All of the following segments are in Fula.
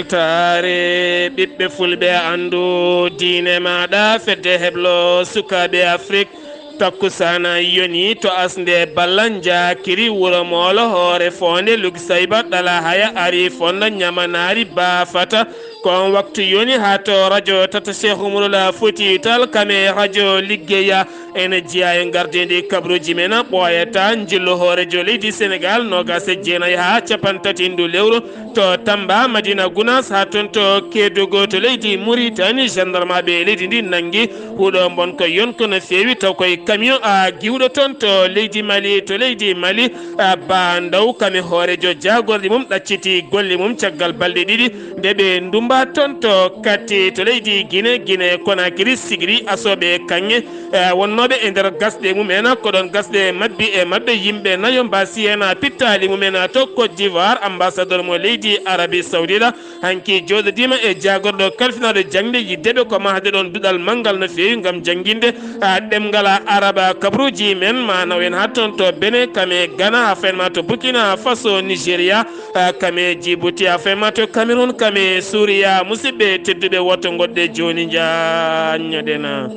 weltare ɓiɓɓe fulɓe andu diine maɗa fedde heblo sukaɓe Afrique takkusana yoni to asnde ballanja kiri wuro molo hoore fonde lug sayba ɗala haya ari fonda ñamanari bafata kon waktu yoni ha to radio tata Cheikh Oumaroula Fouti Tall kame radio liggeya ene jiya e gardedi kabruji men ɓoyata jillo hoore jo leydi Sénégal nogas e jeenayi ha capantati ndu lewru to Tamba Madina Gounass ha toon to Kédougou to leydi Mauritanie gendarmeɓe leydi ndi nangui huuɗo bon ko yonko no fewi taw koye camion giwɗo toon to leydi Mali ba ndaw kame hoorejo jagorɗi mum ɗacciti golle mum caggal balɗe ɗiɗi nde ɓe ndumba toon to katti to leydi Guinée Conakry sigiri asoɓe kanŋe wonnoɓe e nder gasɗe mumen koɗon gasɗe mabɓe yimɓe nayo mbasi hen pittali mumen to Côte d'Ivoire ambassadeur mo leydi Arabie Saoudite hanki joɗodima e jagorɗo kalfinaɗo jangde yiddeɓe ko mahde ɗon duɗal manggal no fewi gam jangguinde ɗemgal araba kabruji men manaw en ha toon to Benin kame Ghana ha fenma to Burkina Faso Nigéria kame Djibouti ha fenma to Cameroun kame Souria musidɓe tedduɓe wotto goɗɗe joni jañoɗena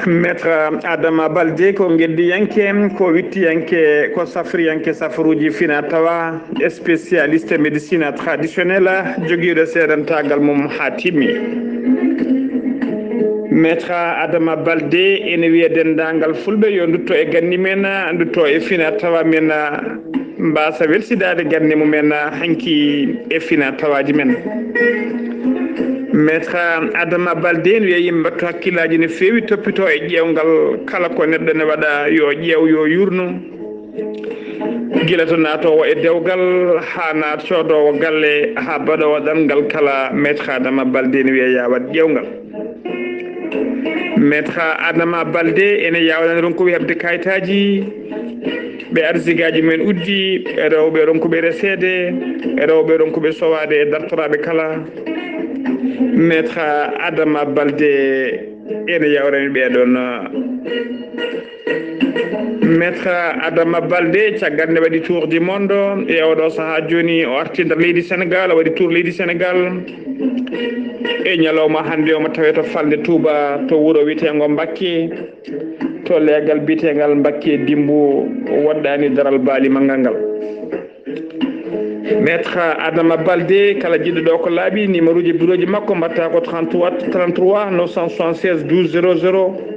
maître Adama Baldé ko geddiyanke ko wittiyanke ko safriyanke safaruji fina tawa spécialiste médecine traditionnelle joguiɗo seedantagal mum ha timmi maître Adama Baldé ene wiya dendagal fulɓe yo dutto e ganni men dutto e fina tawa men mbasa welsidade ganni mumen hanki e fina tawaji men maître Adama Baldé ne wiya yimɓe battu hakkillaji no fewi toppito e ƴewgal kala ko neɗɗo ne waɗa yo ƴeew yo yurnu gila to natowo e dewgal ha naat codowo galle ha baɗowo ɗangal kala maître Adama Baldé ne wiya ya waɗ ƴewgal maître Adama Baldé ene yawɗani ronkuɓe hebde kayitaji ɓe arsigaji men uddi e rewɓe ronkuɓe resede e rewɓe ronkuɓe sowade e dartoraɓe kala maître Adama Baldé ene yawrani ɓeɗon maître Adama Baldé caggal nde waɗi tour du monde e oɗo saaha joni o arti nder leydi Sénégal o waɗi tour leydi Sénégal e ñalawma hande omo tawe to falde Touba to wuuro witego Mbacké to leegal bitegal Mbacké Dimbu woɗɗani daral baali maggal ngal maître Adama Baldé kala jiɗɗo ɗo ko laaɓi numéro ji bureau ji makko mbatta ko 33 976 12 00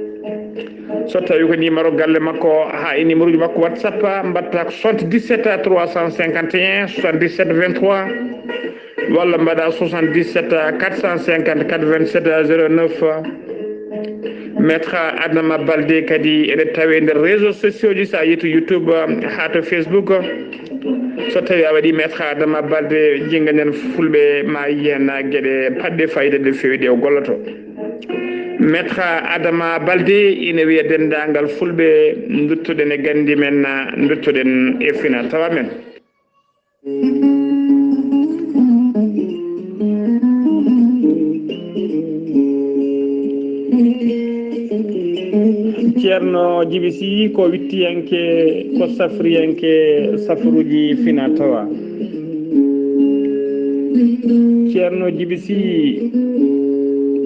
so tawi ko numéro galle makko ha e numéro ji makko WhatsApp mbatta ko 77 351 77 23 walla mbaɗa 77 454 27 09 maître Adama Baldé kadi ene tawe nder réseaux sociaux ji sa yeeyi to YouTube ha to Facebook so tawi a waɗi maître Adama Baldé jinganen fulɓe ma yiyen gueɗe padɗe fayida nde fewi ɗe o golloto maître Adama Baldé ine wiya dendagal fulɓe duttoɗen e gandi men duttoɗen e fina tawa men ceerno Djiby Sy ko wittiyanke ko safriyanke safaruji fina tawa ceerno Djiby Sy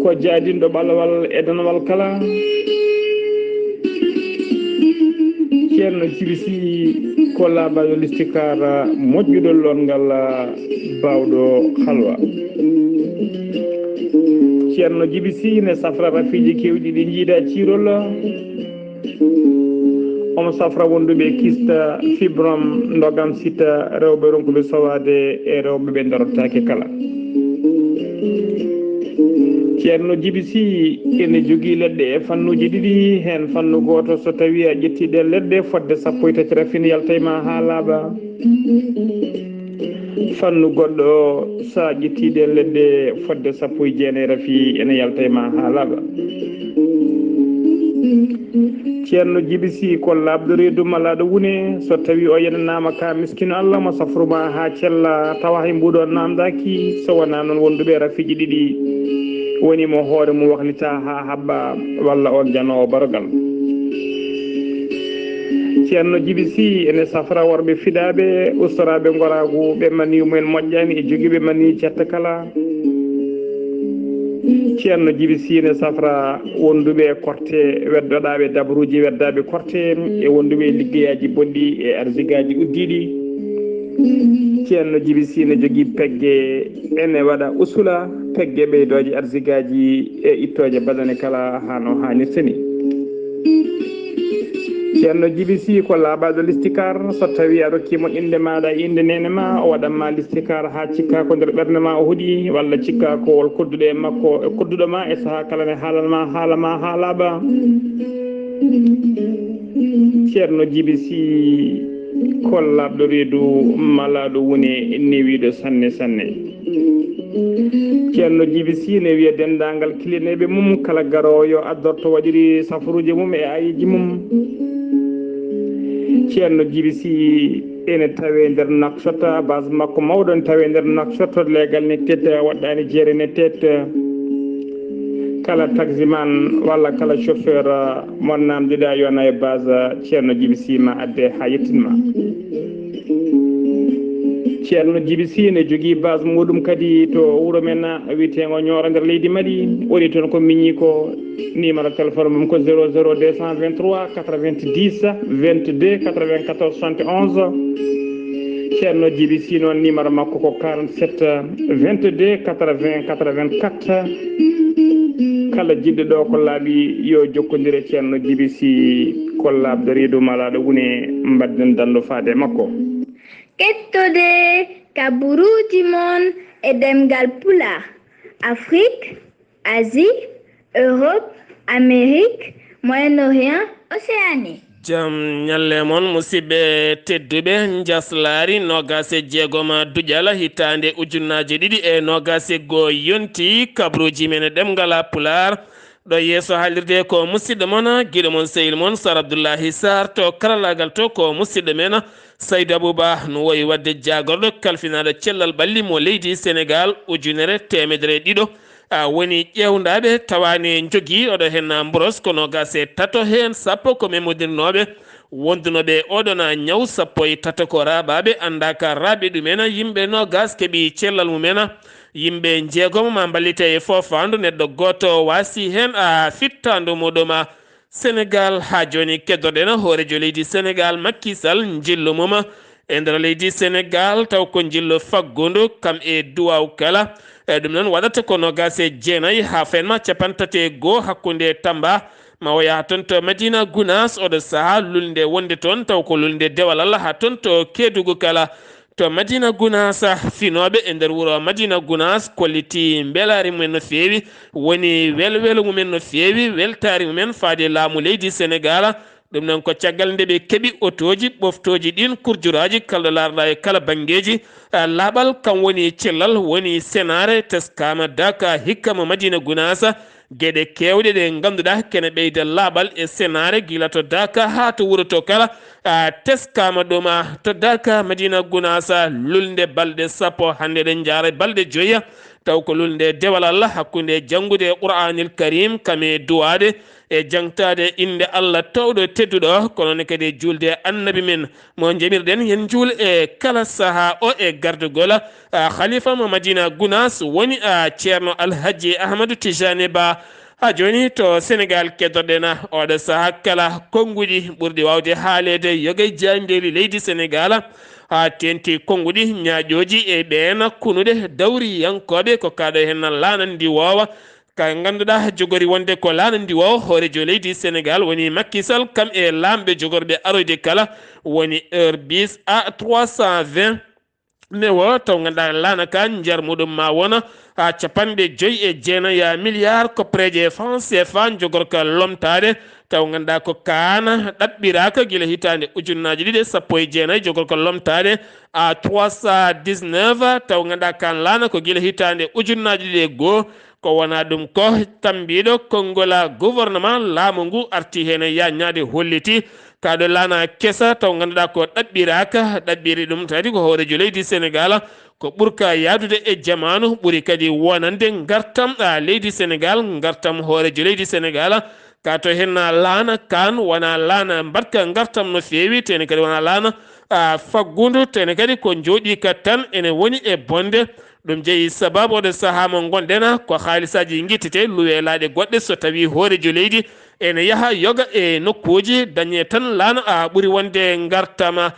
ko jaadinɗo ɓalawal e danawal kala ceerno Djiby Sy ko laabaɗo listikara moƴƴuɗo longal bawɗo halwa ceerno Djiby Sy ne safra rafiji kewɗi ɗi jiiɗa cirol omo safra wonduɓe kista fibrom ndogam sita rewɓe ronkuɓe sowade e rewɓe ɓe darotake kala ceerno Djiby Sy ene jogui leɗɗe e fannuji ɗiɗi hen fannu goto so tawi a ƴettiɗe leɗɗe fodde 13 rafine yaltayma ha laaɓa fannu goɗɗo sa ƴettiɗe leɗɗe fodde 19 rafi ene yaltayma ha laaɓa ceerno Djiby Sy ko labɗo reedu malaɗo wune so tawi o yenanama ka miskino Allah mo safruma ha cella tawa hay mbuɗo namdaki so wona noon wonduɓe rafiji ɗiɗi woni mo hoore mum waklita ha habba walla on janowo barogal ceerno Djiby Sy ene safra worɓe fiɗaɓe ustoraɓe goragu ɓe mani mumen moƴƴani e joguiɓe mani cetta kala ceerno Djiby Sy ene safra wonduɓe korte weddoɗaɓe dabruji weddaɓe korte e wonduɓe liggeyaji bonɗi e arsigaji uddiɗi ceerno Djiby Sy ne jogui pegge ene waɗa usula pegge ɓeydoje arsigaji e ittoje badane kala hano hannirta ni ceerno Djiby Sy ko laaɓaɗo listikar so tawi a rokkimo inde maɗa inde nene ma o waɗanma listikar ha cikka ko nder ɓerde ma o huuɗi walla cikka ko wol kodduɗo e makko e kodduɗo ma e saaha kala ne haalanma haalama ha laaɓa ceerno Djiby Sy kollaɓɗo reedu malaɗo woni newiɗo sanne sanne ceerno Djiby Sy ne wiya dendagal kilineɓe mum kala garowo yo addorto waɗiri safaruji mum e ayiji mum ceerno Djiby Sy ene tawe nder Nouakchott base makko mawɗo ne tawe nder Nouakchott leegal ne tedde waɗɗani jeere ne tedde kala taximan walla kala chauffeur mo namdiɗa yona e base ceerno Djiby Sy ma adde ha yettinma ceerno Djiby Sy ne jogui base muɗum kadi to wuuro men wiyetego Nioro nder leydi Mali woni toon ko miñi ko numéro téléphone mum ko 00 223 90 22 94 71 ceerno Djiby Sy noon numéro makko ko 47 22 80 84 kala jiɗɗo ɗo ko laaɓi yo jokkodire ceerno Djiby Sy kollaɓde reedu malaɗo woni mbadden dando faade makko kettode kaburuji mon e demgal pulaar Afrique, Asie, Europe, Amérique, Moyen-Orient, Océanie. jam ñalle moon musidɓe tedduɓe jaslari nogase jeegoma duƴala hitande ujunnaje ɗiɗi e nogase goo yonti kabruji men ɗemgala pular ɗo yeeso haalirde ko musidɗo moon guiɗo moon sehil moon Sar Abdoullahi Sarr to karallagal to ko musidɗo men Saydou Abouba no woyi wadde jagorɗo kalfinaɗo cellal ɓalli mo leydi Sénégal ujunere temedere ɗiɗo woni ƴewdaɓe tawani jogui oɗo hen mboros kono gase tato hen sappo ko memodirnoɓe wondunoɓe oɗona ñaw sappo e tato ko rabaɓe andaka raaɓe ɗumen yimɓe no gas keeɓi cellal mumen yimɓe jeegomo ma ballite e fofandu neɗɗo goto wasi hen fittandu muɗum Sénégal ha joni keddoɗen hoorejo leydi Sénégal Macky Sall jillu mum e nder leydi Sénégal taw ko jillu faggudu kam e duwaw kala ɗum noon waɗata ko nogase jeenayyi ha fenma capantate goo hakkude Tamba ma o yaha toon to Madina Gounass oɗo saaha lulde wonde toon taw ko lulde dewal ha toon to Kédougou kala to Madina Gounass finoɓe e nder wuuro Madina Gounass kolliti beelari mumen no feewi woni welwelo mumen no feewi weltari mumen faade laamu leydi Sénégal ɗum noon ko caggal nde ɓe keeɓi otoji ɓoftoji ɗin kurjuraji kala larɗa e kala banggueji laaɓal kam woni cellal woni senare teskama daka hikka mo Madina Gounass gueɗe kewɗe ɗe ganduɗa kene ɓeyda laaɓal e senare gila to daka ha to wuuro to kala teskama ɗum to daka Madina Gounass lulde balɗe sappo hande ɗen jaara balɗe joyya taw ko lulde dewal Allah hakkude janggude Qur'anil Karim kame duwade e jangtade inde Allah tawɗo tedduɗo kono ne kadi julde annabi men mo jamirɗen yen juul e kala saaha o e gardugol khalifa mo Madina Gounass woni ceerno Alhaji Ahmadou Tijani Ba ha joni to Sénégal keddoɗen oɗo saaha kala konguɗi ɓurɗi wawde haalede yogay jandeli leydi Sénégal ha tenti konguɗi ñaaƴoji e ɓen kunude dawri yankoɓe ko kaɗo hen lanandi wowa ka ganduɗa jogori wonde ko lanandi wowa hoorejo leydi Sénégal woni Macky Sall kam e lamɓe jogorɓe aroyde kala woni heure bis à 320 ne wo taw ganduɗa lana ka jar muɗum ma wona ha capanɗe joyyi e jeenaya milliard koppreje franc CFA jogorka lomtade taw ganduɗa ko kana ɗaɓɓiraka guila hitande ujunnaje ɗiɗi sappo e jeenayyi jogorka lomtade à 319 taw ganduɗa kan lana ko guila hitande ujunnaje ɗiɗi e goho ko wona ɗum ko tambiɗo kongola gouvernement laamu ngu arti hen yañade holliti kaɗo lana kesa taw ganduɗa ko ɗaɓɓiraka ɗaɓɓiri ɗum tadi ko hoorejo leydi Sénégal ko ɓurka yadude e jamanu ɓuri kadi wonande gartam leydi Sénégal gartam hoorejo leydi Sénégal ka to henna lana kan wona lana mbatka gartam no fewi tene kadi wona lana faggudu tene kadi ko jooɗi ka tan ene woni e bonde ɗum jeeyi sababu oɗo saaha mo gonɗena ko haalisaji guittete luwe laaɗe goɗɗe so tawi hoorejo leydi ene yaaha yoga e nokkuji dañe tan lana ɓuuri wonde gartama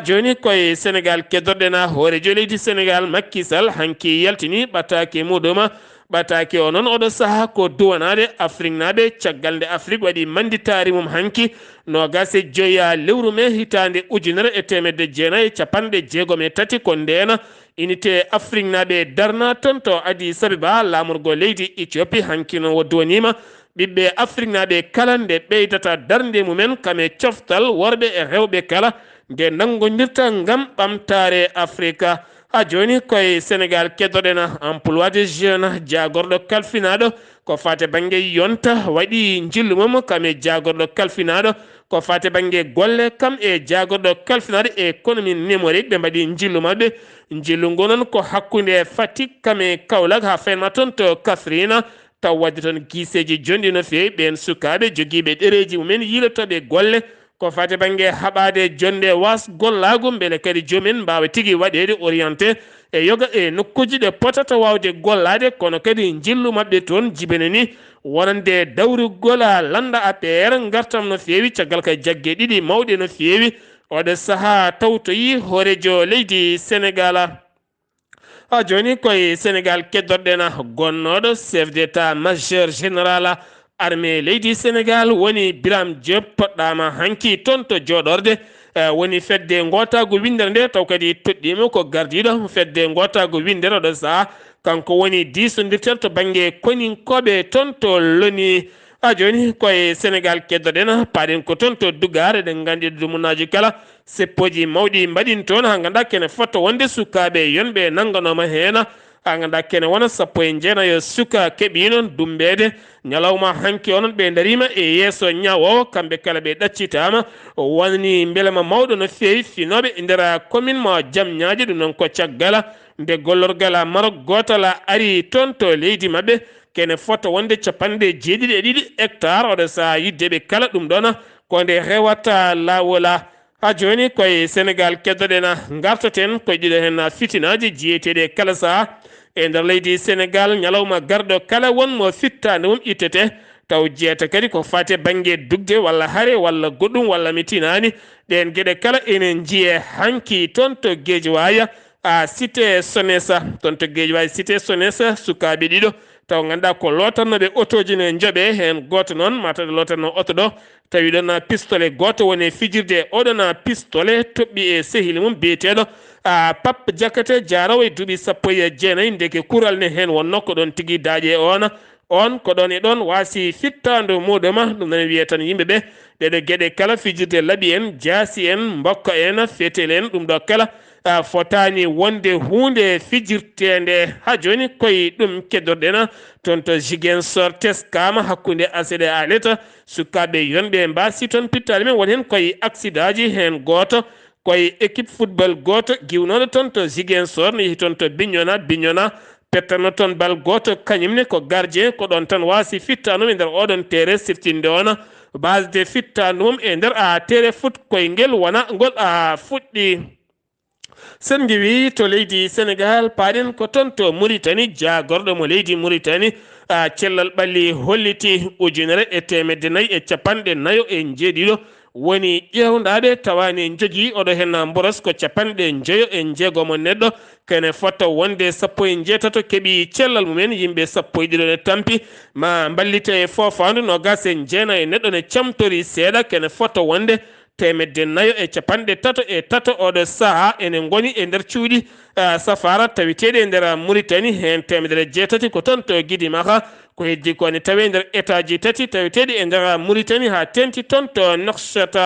joni koye Sénégal keddorɗena hoorejo leydi Sénégal Macky Sall hanki yaltini ɓattake muɗum ɓattake o noon oɗo saaha ko duwanade Afrique naɓe caggal nde Afrique waɗi manditari mum hanki nogase joya lewru me hitande 1993 ko ndena unité Afrique naɓe darna toon to Addis Abeba lamorgo leydi Éthiopie hankino wo duwanima ɓiɓɓe Afrique naɓe kala nde ɓeydata darde mumen kame coftal worɓe e rewɓe kala nde nangodirta ngam ɓamtare Afrique joni koye Sénégal keddoɗena emploi de jeune jagorɗo kalfinaɗo ko fate banggue yonta waɗi jillu mum kame jagorɗo kalfinaɗo ko fate banggue golle kam e jagorɗo kalfinaɗo e économie numérique ɓe mbaɗi jillu mabɓe jillu ngo noon ko hakkude Fatick kame Kaolack ha fenma toon to Kaffrine taw wadde toon guiseji jonɗi no fewi ɓen sukaɓe joguiɓe ɗereji mumen yilotoɓe golle ko fate banggue haɓade jonde wasgollagu beele kadi jomumen mbawa tigui waɗede orienté e yoga e nokkuji ɗe potata wawde gollade kono kadi jillu mabɓe toon jibene ni wonande dawrugol landa APR gartam no fewi caggal ka jaggue ɗiɗi mawɗe no fewi oɗo saaha tawtoyi hoorejo leydi Sénégal joni koye Sénégal keddorɗena gonnoɗo chef d'état majeur général armée leydi Sénégal woni Biram Diop poɗɗama hanki toon to joɗorde woni fedde gotago windere nde taw kadi toɗɗima ko gardiɗo fedde gotago windere oɗo saaha kanko woni disodirten to banggue koninkoɓe toon to loni joni koye Sénégal keddoɗen paɗen ko toon to Dougar eɗen gandi dumunaji kala seppoji mawɗi mbaɗin toon ha ganduɗa kene fotto wonde sukaɓe yonɓe nanganoma hen ha ganduɗa kene wona 19 suka keeɓi noon dumbede ñalawma hanki onon ɓe darima e yeeso ñawowo kamɓe kala ɓe ɗaccitama woni beelama mawɗo no fewi finoɓe e nder commune mo Diamniadio ɗum noon ko caggal nde gollorgal Maroc gotal ari toon to leydi mabɓe kene fotto wonde 72 hectares oɗo saaha yiddeɓe kala ɗum ɗon ko nde rewata lawola joni koye Sénégal keddoɗen gartaten koye ɗiɗo hen fitinaji jiyeteɗe kala saaha e nder leydi Sénégal ñalawma garɗo kala wonmo fittande mum ittete taw jeeta kadi ko fate banggue dugde walla haare walla goɗɗum walla mi tinani ɗen gueɗe kala enen jiiye hanki toon to Guédiawaye cité Sonessa toon to Guédiawaye cité Sonessa sukaɓe ɗiɗo taw ganduɗa ko lotannoɓe autoji ne jooɓe hen goto noon mataɗo lotanno auto ɗo tawi ɗon pistolet goto woni fijirde oɗon pistolet toɓɓi e sehili mum biyeteɗo Pape Diakate jarawo e duuɓi 19 ndeke kural ne hen wonno ko ɗon tigui daaƴe on ko ɗon e ɗon wasi fittandu muɗuma ɗum nane wiye tan yimɓeɓe ɗeɗo gueɗe kala fijirde laaɓi en jaasi en mbokka en fetel en ɗum ɗo kala fotani wonde hunde fijirtende ha joni koye ɗum keddorɗen toon to Ziguinchor teskama hakkude ACD aleta sukaɓe yonɓe mbasi toon pittali men woni hen koye accident ji hen goto koye équipe football goto giwnoɗo toon to Ziguinchor ne yeehi toon to Bignona pettano toon bal goto kañumne ko gardien ko ɗon tan wasi fittanum e nder oɗon terrain siftinde on base de fittandumum e nder terrain foot koye ngel wona ngol fuɗɗi sen giwi to leydi Sénégal paɗen ko toon to Mauritanie jagorɗo mo leydi Mauritanie cellal ɓalli holliti 1490 woni ƴewdaɓe tawani jogui oɗo hen boros ko 96 neɗɗo kene fotto wonde 16 keeɓi cellal mumen yimɓe 12 ne tampi ma ballite e fofandu nogas e jeena e neɗɗo ne camtori seeɗa kene fotto wonde 453 oɗo saaha ene goni e nder cuuɗi safara tawiteɗe e nder Mauritanie hen 800 ko toon to Guidi Maha ko heddi ko ne tawe nder état ji tati tawiteɗe e nder Mauritanie ha tenti toon to Nouakchott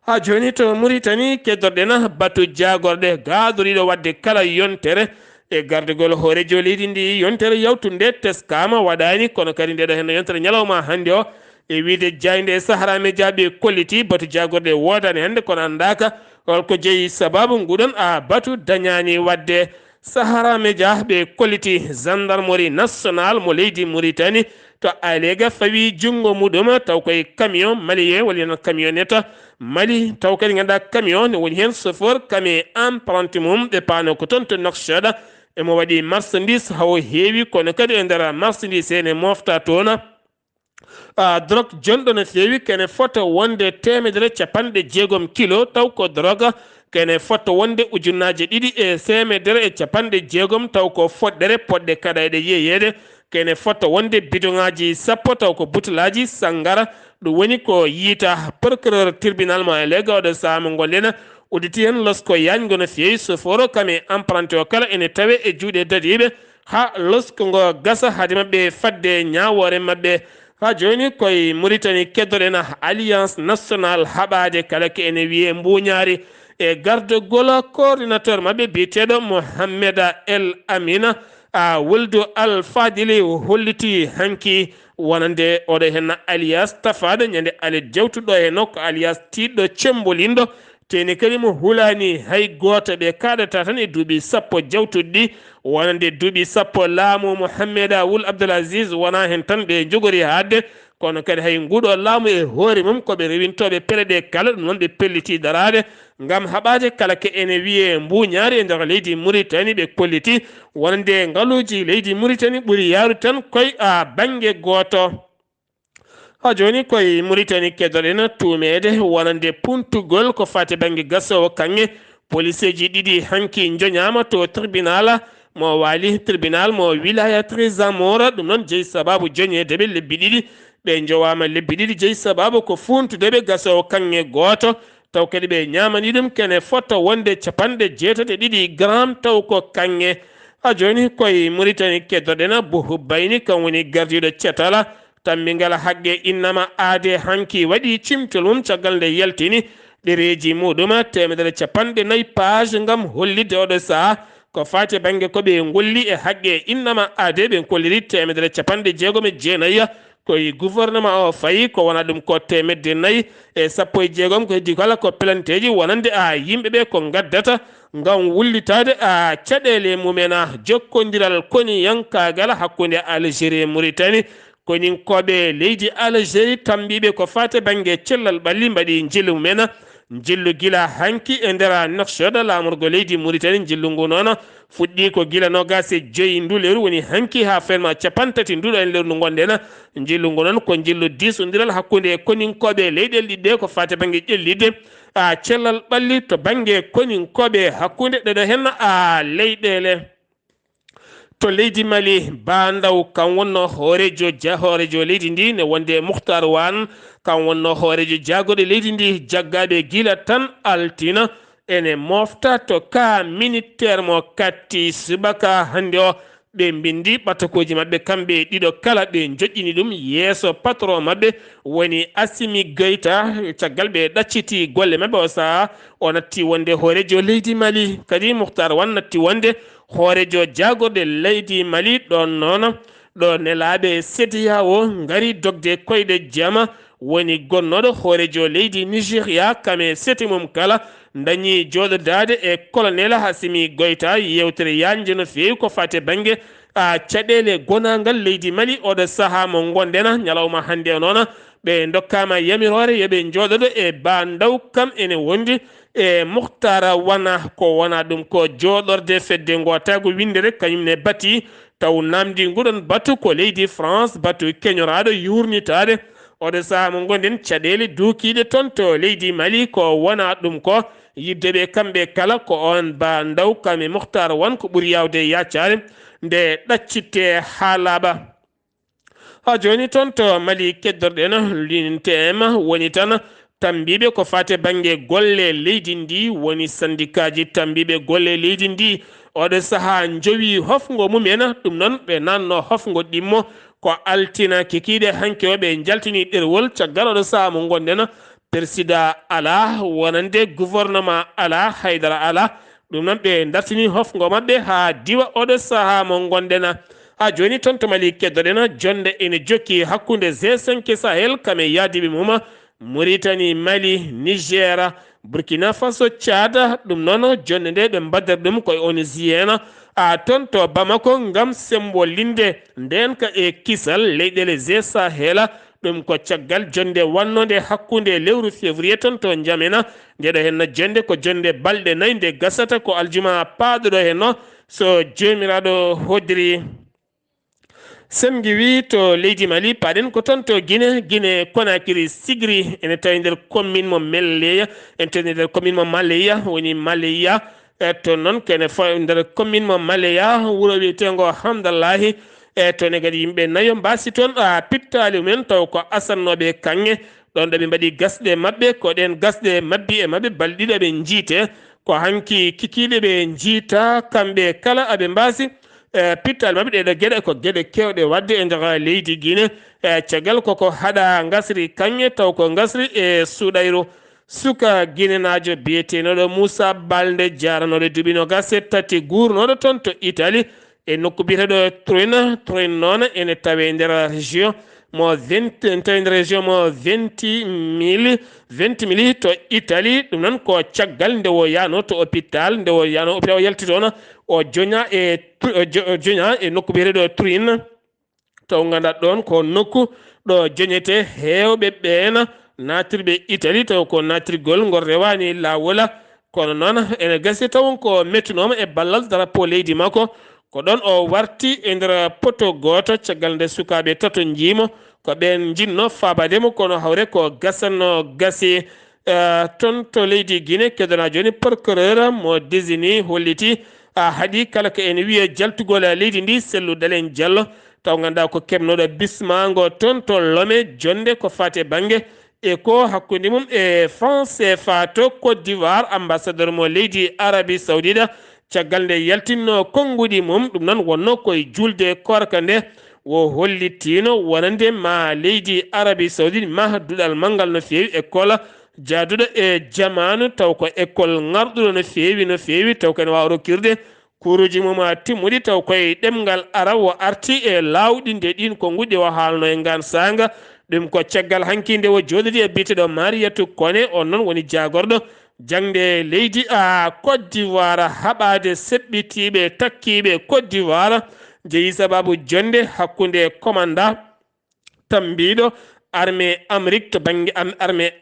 ha joni to Mauritanie keddorɗen batu jagorɗe gadoriɗo wadde kala yontere e gardugol hoorejo leydi ndi yontere yawtunde teskama waɗani kono kadi ndeɗo hen yontere ñalawma hande o e wiide jayde Sahara Média ɓe kolliti batu jagorde wodani hande kono andaka holko jeeyi sababu nguɗon batu dañani wadde. Sahara Média ɓe kolliti gendarmerie national mo leydi Mauritanie to alega fawi jungo muɗum taw koye camion malien woni camionnette Mali taw kadi ganduɗa camion ne woni hen chauffeur kame emprunté mum ɓe paano ko toon to Nouakchott emo waɗi marchandise hawo heewi kono kadi e nder marchandise ene mofta toon drogue jonɗo no feewi kene fota wonde 160 kilo taw ko drogue kene fota wonde ujunnaje 250 taw ko foɗɗere poɗɗe kaɗayɗe yeyede kene fota wonde bidongaji 10 taw ko butelaji sangara ɗum woni ko yiita procureur tribunal mo lega oɗo saama gollena uditi hen losko yañgo no feewi soforo kame emprunté o kala ene tawe e juuɗe dadiɓe ha losko ngo gasa haade mabɓe fadde ñawore mabɓe. Ha joni koye Mauritanie keddoɗen alliance nationale haɓade kala ke ene wiye mbuñaari e gardegol coordinateur mabɓe biyeteɗo Mohamed El Amina woldu Al Fadili holliti hanki wonande oɗo hen alias tafade ñande ale jawtuɗo e nokko alias tiɗɗo cembolindo teni kadi mo hulani hay goto ɓe kaɗata tan e duuɓi 10 jawtuɗɗi wonande duuɓi 10 laamu Mohamed Ould Abdelaziz wona hen tan ɓe jogori hadde kono kadi hay nguɗo laamu e hoore mum koɓe rewintoɓe peleɗe kala ɗum noon ɓe pelliti darade ngam haɓade kala ke ene wiye mbuñaari e nder leydi Mauritanie ɓe kolliti wonande ngaluji leydi Mauritanie ɓuuri yaarude tan koye banggue goto. Ha joni koye Mauritanie keddoɗen tumede wonande puntugol ko fati banggue gasowo kanŋe police ji ɗiɗi hanki joñama to tribunal mo wali tribunal mo wilaya Trésor ɗum noon jeeyi sababu joñedeɓe lebbi ɗiɗi ɓe jowama lebbi ɗiɗi jeeyi sababu ko funtudeɓe gasowo kanŋe goto taw kadi ɓe ñamani ɗum kene fota wonde 82 gram taw ko kanŋe. Ha joni koye Mauritanie keddoɗen Boubou Bayni kam woni gardiɗo cetala tammingal haqqe innama aade hanki waɗi cimtol mum caggal nde yaltini ɗereji muɗum 150 page ngam hollide oɗo saaha ko fati banggue koɓe golli e haqqe innama aade ɓe kolliri 169 koye gouvernement o fayi ko wona ɗum ko 416 ko heddi kala ko pelanteji wonande yimɓeɓe ko gaddata ngam wullitade caɗele mumen jokkodiral koni yankagal hakkude Algérie Mauritanie konin koɓe leydi Algérie tambiɓe ko fate banggue cellal ɓalli mbaɗi jillu mumen jillu gila hanki e nder Nouakchott lamorgo leydi Mauritanie jillu ngu noon fuɗɗi ko gila nogase joyi nduleru woni hanki ha ferma 30 nduɗo en leru ndu gonɗen jillu ngu noon ko jillu disodiral hakkude koninkoɓe leyɗel ɗiɗɗe ko fate banggue ƴellide cellal ɓalli to banggue koninkoɓe hakkude ɗeɗo hen leyɗele. To leydi Mali bandaw kan wonno hoorejo leydi ndi ne wonde Mouhtar Wane kan wonno hoorejo jagoɗo leydi ndi jaggaɓe gila tan altina ene mofta to ka militaire mo katti subaka hande o ɓe bindi ɓatakoji mabɓe kamɓe ɗiɗo kala ɓe joƴƴini ɗum yeeso patron mabɓe woni Assimi Goïta caggal ɓe ɗacciti golle mabɓe o saaha o natti wonde hoorejo leydi Mali kadi Mouhtar Wane natti wonde hoorejo jagorɗe leydi Mali ɗon noon ɗo nelaɓe CEDEAO ngari dogde koyɗe jama woni gonnoɗo hoorejo leydi Nigéria kame seti mum kala dañi joɗodade e colonel Assimi Goïta yewtere yanje no fewi ko fate banggue caɗele gonagal leydi Mali oɗo saaha mo gondena ñalawma hande o noon ɓe dokkama yamirore yoɓe joɗoɗo e bandaw kam ene wondi e Mouhtar Wane ko wona ɗum ko joɗorde fedde gotago windere kañumne batti taw namdi nguɗon batu ko leydi France batu keñoraɗo yurnitade oɗo saaha mo gonden caɗele dukiɗe toon to leydi Mali ko wona ɗum ko yiddeɓe kamɓe kala ko on bandaw kame Mouhtar Wane ko ɓuuri yawde yaccare nde ɗaccitte ha laaɓa. Ha joni toon to Mali keddorɗen l'UNTM woni tan tambiɓe ko fate banggue golle leydi ndi woni syndicat ji tambiɓe golle leydi ndi oɗo saaha jowi hofgo mumen ɗum noon ɓe nanno hofgo ɗimmo ko altina kikiɗe hanke o ɓe jaltini ɗerwol caggal oɗo saaha mo gonɗen président ala wonande gouvernement ala haydara ala ɗum noon ɓe dartini hofgo mabɓe ha diwa oɗo saaha mo gonɗen a joni ton to mali keddoɗena jonde ene jokki hakkunde G5 Sahel kame yaadiɓe muma Mauritanie, Mali, Niger, Burkina Faso, Tchad. ɗum noon jonde nde ɓe mbaddata ɗum koye Onusiyena a ton to Bamako ngam sembolinde nden ka e kisal leyɗele G Sahel ɗum ko caggal jonde wannode hakkunde lewru février ton to jamena ndeɗo henno jonde ko jonde balɗe 4 nde gasata ko aljuma paaɗuɗo henno so jomiraɗo hodiri. Semgi wi to leydi Mali paɗen ko toon to Guinée Conakry Sigri ene tawi nder commune mo Melleya en tawi nder commune mo Maleya woni Maleya to noon kene nder commune mo Maleya wuro wiyetengo Hamdallahi to ne kadi yimɓe nayo mbasi toon pittali mumen taw ko asannoɓe kanŋe ɗon ɗo ɓe mbaɗi gasɗe maɓɓe ko ɗen gasɗe mabbi e maɓɓe balɗiɗo ɓe jiite ko hanki kikiɗe ɓe jiita kamɓe kala aɓe mbasi pittal maɓɓe ɗeɗo gueɗe ko gueɗe kewɗe wadde e nder leydi Guinée caggal koko haɗa gasri kanŋe taw ko gasri e suuɗayru suka guinénajo biyetenoɗo Moussa Balde jaranoɗo duuɓi nogas e tati gurnoɗo toon to Italie e nokku biyeteɗo Turin noon ene tawe nder région mo 20 tawi nder région mo 20 mille to Italie ɗum noon ko caggal nde o yano to hôpital nde o yano hôpital o yalti toon o joña e nokku biyeteɗo Turin taw ganduɗa ɗon ko nokku ɗo joñete hewɓe ɓeena natirɓe Italie taw ko natirgol ngol rewani lawola kono noon ene gasi taw ko mettunoma e ballal drapeau leydi makko ko ɗon o warti e nder poto goto caggal nde sukaɓe tato jiimo ko ɓen jinno fabademo kono hawre ko gasanno gasi ton to leydi Guinée kedona joni procureur mo désigni holliti haɗi kala ko ene wiye jaltugol leydi ndi Sellou Dalein Diallo taw ganduɗa ko kebnoɗo bismago ton to Lomé jonde ko fate banggue e ko hakkude mum e France CFA to Côte d'Ivoire ambassadeur mo leydi Arabie Saoudite caggal nde yaltinno konngudi mum ɗum noon wonno koye julde korka nde wo hollitino wonande ma leydi Arabie Saoudite ma duɗal manggal no feewi école jaaduɗo e jamanu taw ko école ngarɗuɗo no feewi taw kene wawa rokkirde kuruji mum timmuɗi taw koye ɗemgal arab o arti e lawɗi nde ɗin konguɗi o haalno e ngan sanga ɗum ko caggal hankinde o joɗodi e biteɗo Mariatou Kone on noon woni jagorɗo jangde leydi Côte d'Ivoire haɓade seɓɓitiɓe takkiɓe Côte d'Ivoire jeeyi sababu jonde hakkunde commanda tambiɗo armée Amérique to banggue armée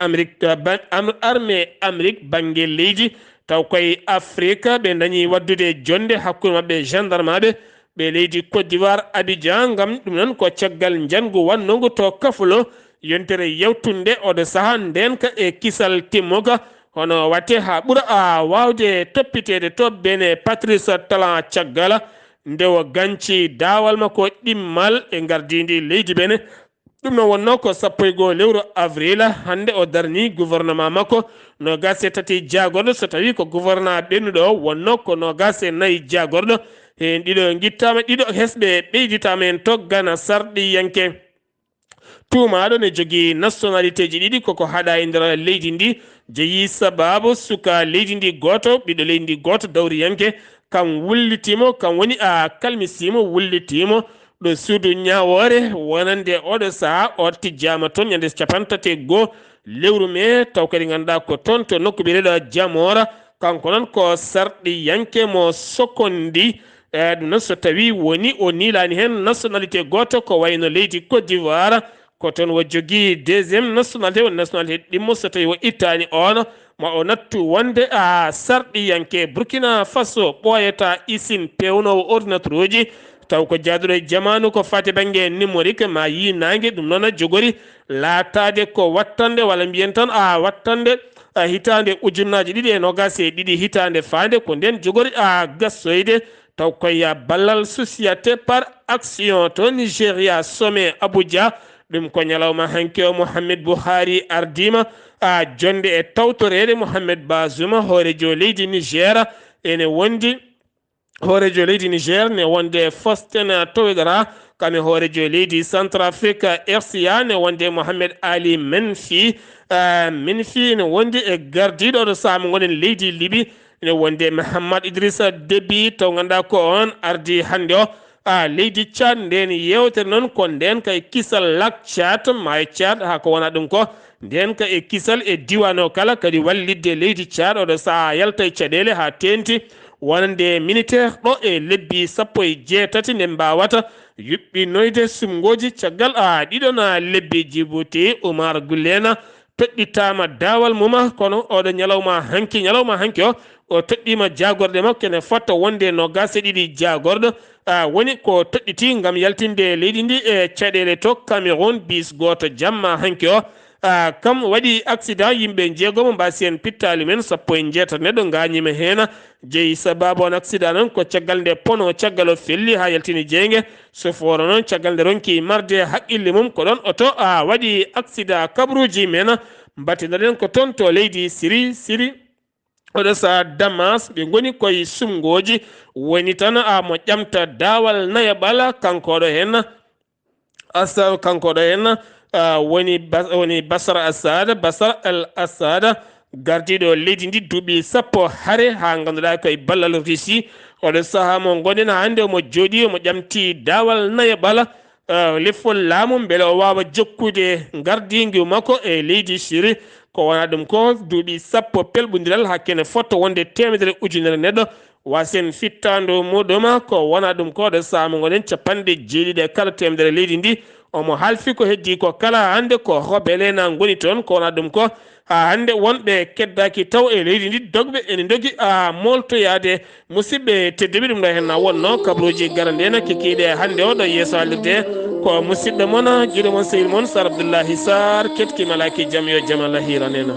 Amérique banggue leydi taw koye Afrique ɓe dañi waddude jonde hakkude mabɓe gendarme aɓe ɓe leydi Côte d'Ivoire Abidjan ngam ɗum noon ko caggal jangu wannogu to kafulo yontere yewtunde oɗo saaha ndenka e kisal timmoga hono watte ha ɓuura wawde toppitede to bene Patrice Talon caggala nde o ganci dawal makko ɗimmal e gardidi leydi bene ɗum noon wonno ko 1 lewru avril hande o darni gouvernement makko no gase tati jagorɗo so tawi ko gouvernement ɓennuɗo wonno ko no gase 4 jagorɗo hen ɗiɗo guittama ɗiɗo hesɓe ɓeyditama en toggana sarɗi yanke tumaɗo ne jogui nationalité ji ɗiɗi koko haɗa e nder leydi ndi jeeyi sababu suka leydi ndi goto ɓiɗɗo leydi ndi goto dawri yanke kam wullitimo kam woni kalmisimo wullitimo ɗo suudu ñawore wonande oɗo saaha o tijjama toon ñande 31 lewru mai taw kadi ganduɗa ko toon to nokku ɓiyeteɗo Jamora kanko noon ko sarɗi yanke mo sokondi ɗum noon so tawi woni o nilani hen nationalité goto ko wayno leydi Côte d'Ivoire ko toon wo jogui deuxiéme nationalité woni nationalité ɗimmo so tawi o ittani on ma o nattu wonde sarɗi yanke Burkina Faso ɓoyata isine pewnowo ordinateur uji taw ko jaaduɗo e jamanu ko fate banggue numérique ma yi nangue ɗum noon jogori laatade ko wattande walla mbiyen tan wattande hitande ujunnaji 2022 hitande fande ko nden jogori gassoyde taw koye ballal société par action to Nigéria sommet Abuja ɗum ko ñalawma hanke o Mouhamed Buhari ardima jonde e tawtorede Mouhamed Bazoum hoorejo leydi Niger ene wondi hoorejo leydi Niger ne wonde Faustin Touadéra kame hoorejo leydi Centrafrique RCA ne wonde Mohamed Ali Menfi ne wondi e gardiɗo ɗo saama gonen leydi Libi ne wonde Mahamad Idrissa Déby taw ganduɗa ko on ardi hande o leydi Chad nden yewtere noon ko nden kay kisal lak Chad may Chad ha ko wona ɗum ko nden ka e kisal e diwano kala kadi wallidde leydi Chad oɗo saha yalta e caɗele ha tenti wonande militaire ɗo e lebbi 17 nde mbawata yuɓɓinoyde sumgoji caggal ɗiɗon lebbi Djibouti Oumar Gullena toɗɗitama dawal muma kono oɗo ñalawma hanki o toɗɗima jagorɗe makko ene fotta wonde no gase ɗiɗi jagorɗo woni ko toɗɗiti gam yaltinde leydi ndi e caɗele to Cameroun bis goto jamma hanki o kam waɗi accident yimɓe jeegomo mbasi en pittali men 17 neɗɗo gañima hen jeeyi sababu on accident noon ko caggal nde pono caggal o felli ha yaltini jeygue soforo noon caggal nde ronki marde haqqille mum ko ɗon oto waɗi accident kabruji men mbattinoɗen ko toon to leydi Syrie oɗo sa Damas ɓe goni koye sumgoji woni tan mo ƴamta dawal nayaɓala kankoɗo hen woni Bashar al Assad gardiɗo leydi ndi duuɓi 10 hare ha ganduɗa koye ballal Russie oɗo saaha mo gonen hande omo jooɗi omo ƴamti dawal nayaɓala lefol laamu beele o wawa jokkude gardingu makko e leydi Syrie ko wona ɗum ko duuɓi 10 pelɓodiral hakkene fotta wonde 100 ujunere neɗɗo wasen fittandu muɗum ko wona ɗum ko ɗo saaha mo gonen 90 kala 100 leydi ndi omo halfi ko heddi ko kala hande ko rebelena goni toon ko wona ɗum ko hande wonɓe keddaki taw e leydi ndi dogɓe ene dogui moltoyade musidɓe tedduɓe ɗum ɗo hen wonno kabruji garandena kekiɗe hande o ɗo yeeso haalirde ko musidɗo moon jiɗo moon sehil moon Sar Abdoullahi Sarr ketki malaki jaam yo jaam Allah hiranena